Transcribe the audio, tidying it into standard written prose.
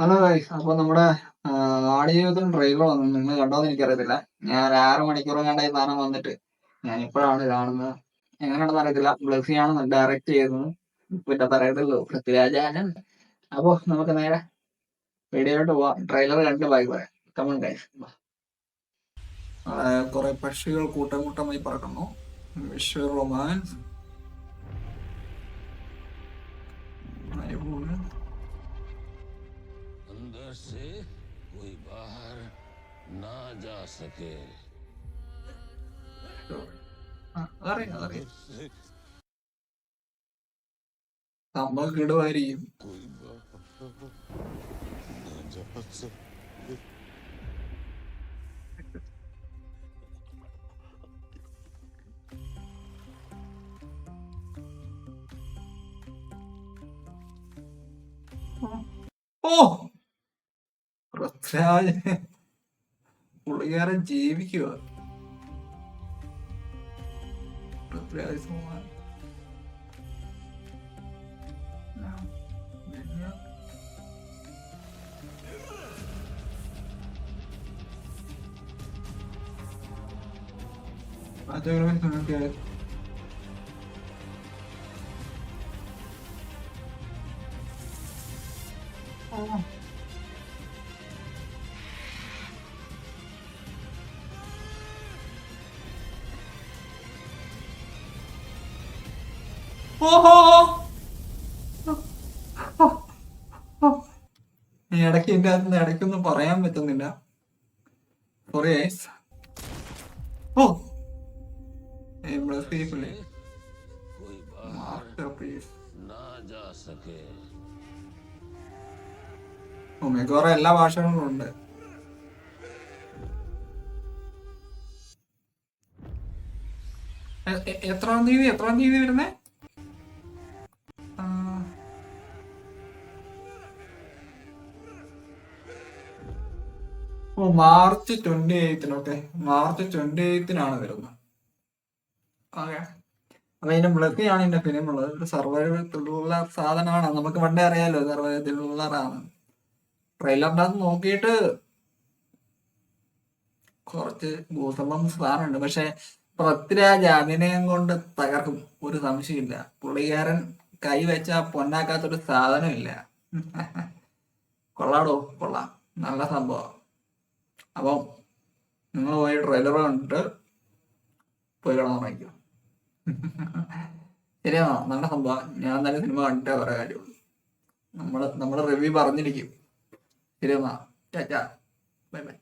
Hello guys, അപ്പൊ നമ്മുടെ ആടുജീവിതത്തിന് trailer വന്നു. നിങ്ങൾ കണ്ടോന്ന് എനിക്കറിയത്തില്ല. ഞാൻ 6 മണിക്കൂർ കണ്ട ഈ സാധനം വന്നിട്ട് ഞാൻ ഇപ്പോഴാണ് കാണുന്നത്. എങ്ങനെയാണെന്ന് അറിയത്തില്ല. ബ്ലസ്സിയാണ് ഡയറക്റ്റ് ചെയ്യുന്നത്. പിന്നെ പറയണ്ടല്ലോ, പൃഥ്വിരാജാനൻ. അപ്പൊ നമുക്ക് നേരെ വീഡിയോയിലോട്ട് പോവാം. ട്രെയിലർ കണ്ട് ബൈ പറയാം. Come on guys. കുറെ പക്ഷികൾ കൂട്ടം കൂട്ടമായി പറക്കുന്നു. Visual romance. अंदर से कोई बाहर ना जा सके। അറിയാം സംഭവം കിടുവായിരിക്കും. कोई बाहर ना जा सके। ഓ, പൃഥ്വിരാജ് പുള്ളിക്കാരൻ ജീവിക്കുക. പൃഥ്വിരാജ് സുകുമാരൻ. ഇടയ്ക്ക് എന്റെ അകത്ത് ഇടയ്ക്കൊന്നും പറയാൻ പറ്റുന്നില്ല. Sorry guys. ഓ, कोई बाहर ना जा सके। മിക്കവാറും എല്ലാ ഭാഷകളിലും ഉണ്ട്. എത്രാം തീയതി വരുന്നേ? ഓ, മാർച്ച് 28. ഓക്കെ, മാർച്ച് 28 വരുന്നത്. ഓക്കെ, അപ്പൊ ഇതിന്റെ ബ്ലസ്സിയാണ് ഇതിന്റെ ഫിലിം ഉള്ളത്. ഒരു സർവൈവൽ ത്രില്ലർ സാധനമാണ്. നമുക്ക് പണ്ടേ അറിയാലോ സർവൈവൽ ത്രില്ലറാണ്. ട്രെയിലറിന്റെ അത് നോക്കിയിട്ട് കുറച്ച് ഭൂസംഭം സാധനമുണ്ട്. പക്ഷെ പൃഥ്വിരാജ് അഭിനയം കൊണ്ട് തകർക്കും, ഒരു സംശയമില്ല. പുള്ളിക്കാരൻ കൈവച്ച പൊന്നാക്കാത്തൊരു സാധനമില്ല. കൊള്ളാടോ, കൊള്ളാം, നല്ല സംഭവം. അപ്പം നിങ്ങൾ പോയി ട്രെയിലർ കണ്ടിട്ട് പോയി കിടന്നുറങ്ങിക്കും. ശരിയാണോ? നല്ല സംഭവം. ഞാൻ നല്ല സിനിമ കണ്ടിട്ടേ പറയാൻ കാര്യമുള്ളൂ. നമ്മള് റിവ്യൂ പറഞ്ഞിരിക്കും. ശരിയെന്നാ, ബൈ ബൈ.